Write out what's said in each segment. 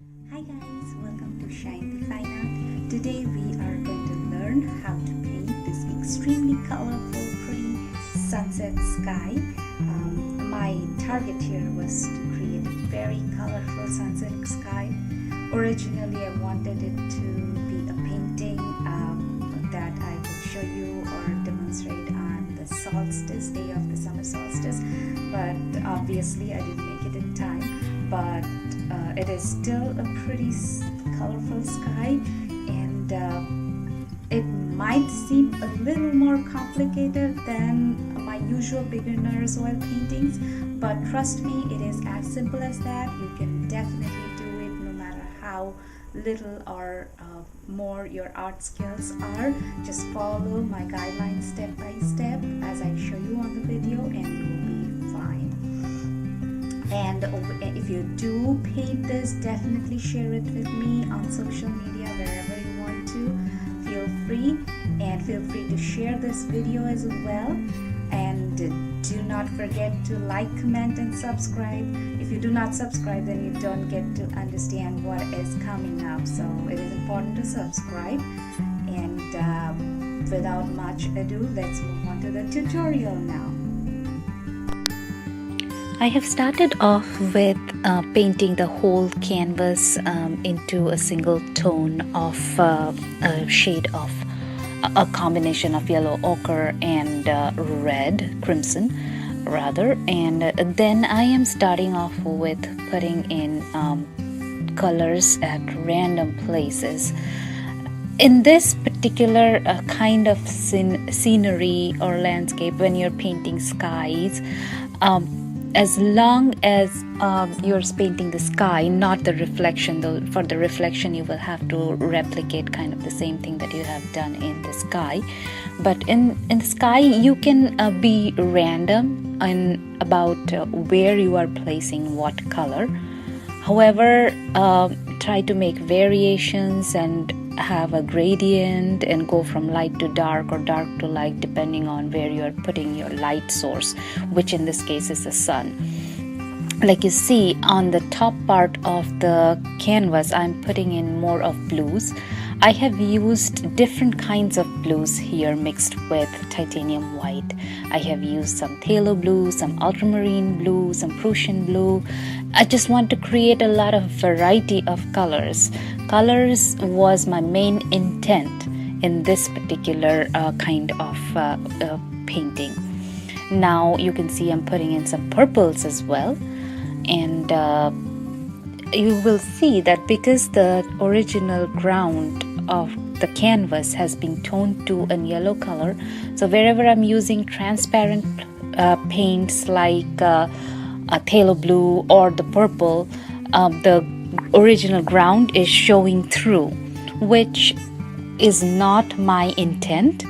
Hi guys, welcome to Shine the Fine Art. Today we are going to learn how to paint this extremely colorful, pretty sunset sky. My target here was to create a very colorful sunset sky. Originally I wanted it to be a painting that I will show you or demonstrate on the solstice, day of the summer solstice, but obviously I didn't make it in time. But it is still a pretty colorful sky, and it might seem a little more complicated than my usual beginner's oil paintings, but trust me, it is as simple as that. You can definitely do it no matter how little or more your art skills are. Just follow my guidelines step by step as I show you on the video, and you will be fine. And if you do paint this, definitely share it with me on social media, wherever you want to. Feel free, and feel free to share this video as well. And do not forget to like, comment, and subscribe. If you do not subscribe, then you don't get to understand what is coming up. So it is important to subscribe. And without much ado, let's move on to the tutorial now. I have started off with painting the whole canvas into a single tone of a shade of a combination of yellow ochre and red, crimson rather, and then I am starting off with putting in colors at random places. In this particular kind of scenery or landscape, when you're painting skies, as long as you're painting the sky, not the reflection, though for the reflection you will have to replicate kind of the same thing that you have done in the sky. But in the sky, you can be random in about where you are placing what color. However, try to make variations and have a gradient and go from light to dark or dark to light depending on where you are putting your light source, which in this case is the sun. Like you see on the top part of the canvas, I'm putting in more of blues. I have used different kinds of blues here mixed with titanium white. I have used some phthalo blue, some ultramarine blue, some Prussian blue. I just want to create a lot of variety of colors. Colors was my main intent in this particular kind of painting. Now you can see I'm putting in some purples as well, and you will see that because the original ground of the canvas has been toned to a yellow color, so wherever I'm using transparent paints like a phthalo blue or the purple, the original ground is showing through, which is not my intent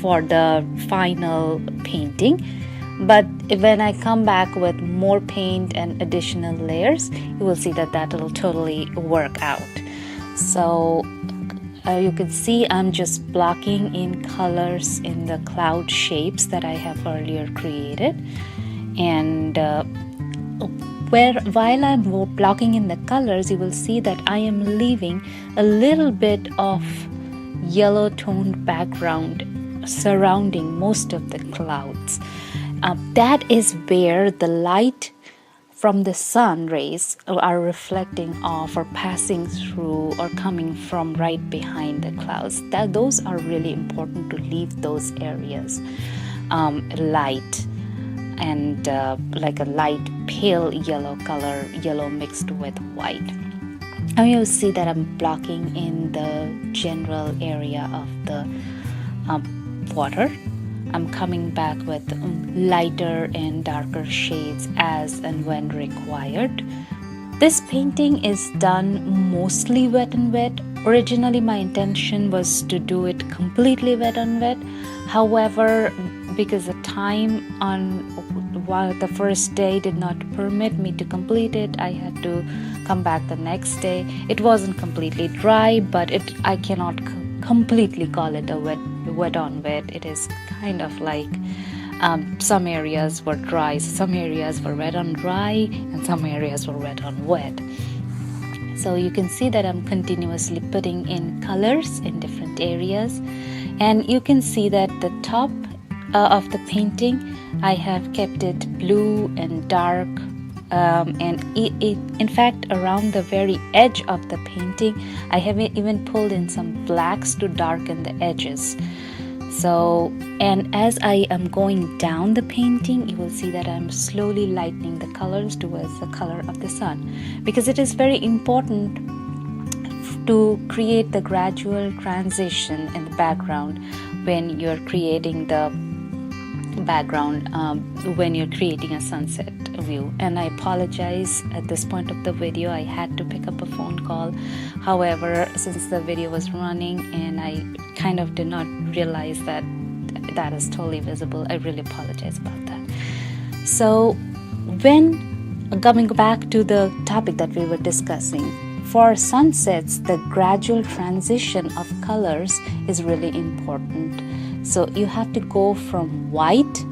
for the final painting. But when I come back with more paint and additional layers, you will see that that will totally work out. So you can see I'm just blocking in colors in the cloud shapes that I have earlier created, and while I'm blocking in the colors, you will see that I am leaving a little bit of yellow toned background surrounding most of the clouds. That is where the light from the sun rays are reflecting off or passing through or coming from right behind the clouds. Those are really important to leave those areas light, and like a light pale yellow color, yellow mixed with white. Now you'll see that I'm blocking in the general area of the water. I'm coming back with lighter and darker shades as and when required. This painting is done mostly wet and wet. Originally my intention was to do it completely wet and wet. However, because the time on the first day did not permit me to complete it, I had to come back the next day. It wasn't completely dry, but I cannot completely call it a wet on wet. It is kind of like Some areas were dry, some areas were wet on dry, and some areas were wet on wet. So you can see that I'm continuously putting in colors in different areas, and you can see that the top of the painting, I have kept it blue and dark, and in fact around the very edge of the painting I have even pulled in some blacks to darken the edges. So, and as I am going down the painting, you will see that I'm slowly lightening the colors towards the color of the sun, because it is very important to create the gradual transition in the background when you're creating the background, when you're creating a sunset view. And I apologize, at this point of the video I had to pick up a phone call. However, since the video was running and I kind of did not realize that that is totally visible, I really apologize about that. So when coming back to the topic that we were discussing, for sunsets the gradual transition of colors is really important. So you have to go from white,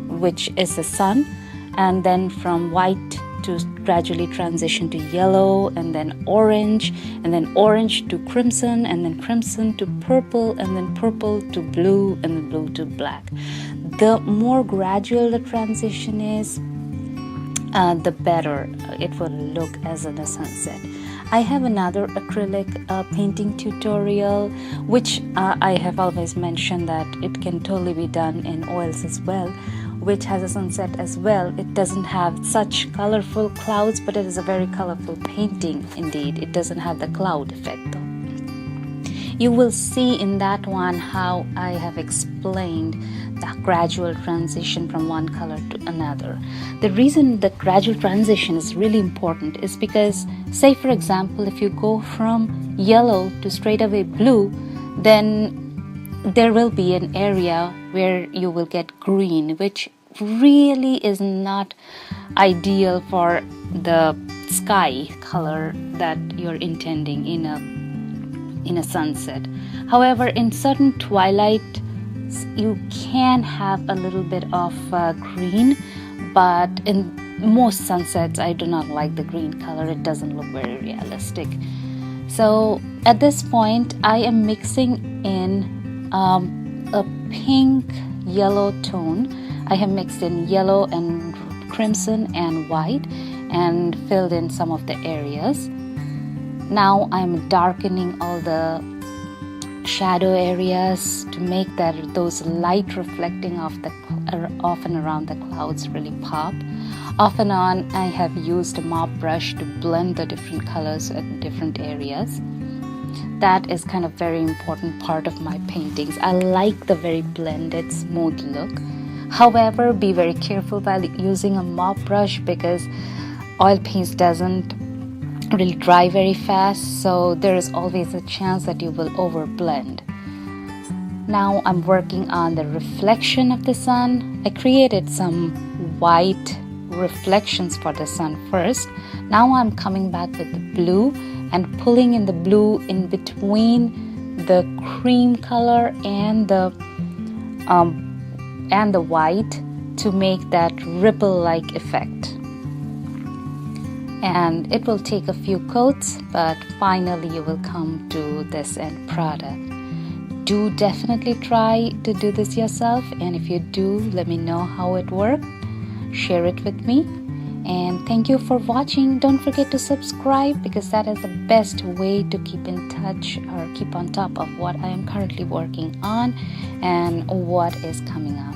which is the sun, and then from white to gradually transition to yellow, and then orange to crimson, and then crimson to purple, and then purple to blue, and then blue to black. The more gradual the transition is, the better it will look as in a sunset. I have another acrylic painting tutorial, which I have always mentioned that it can totally be done in oils as well, which has a sunset as well. It doesn't have such colorful clouds, but it is a very colorful painting indeed. It doesn't have the cloud effect though. You will see in that one how I have explained the gradual transition from one color to another. The reason that gradual transition is really important is because, say for example, if you go from yellow to straight away blue, then there will be an area where you will get green, which really is not ideal for the sky color that you're intending in a sunset. However, in certain twilight you can have a little bit of green, but in most sunsets I do not like the green color. It doesn't look very realistic. So at this point I am mixing in a pink yellow tone. I have mixed in yellow and crimson and white and filled in some of the areas. Now I'm darkening all the shadow areas to make those light reflecting off and around the clouds really pop. Off and on I have used a mop brush to blend the different colors at different areas. That is kind of very important part of my paintings. I like the very blended, smooth look. However, be very careful while using a mop brush, because oil paint doesn't really dry very fast, so there is always a chance that you will overblend. Now I'm working on the reflection of the sun. I created some white reflections for the sun first. Now I'm coming back with the blue and pulling in the blue in between the cream color and the white to make that ripple-like effect. And it will take a few coats, but finally you will come to this end product. Do definitely try to do this yourself, and if you do, let me know how it worked. Share it with me. And thank you for watching. Don't forget to subscribe, because that is the best way to keep in touch or keep on top of what I am currently working on and what is coming up.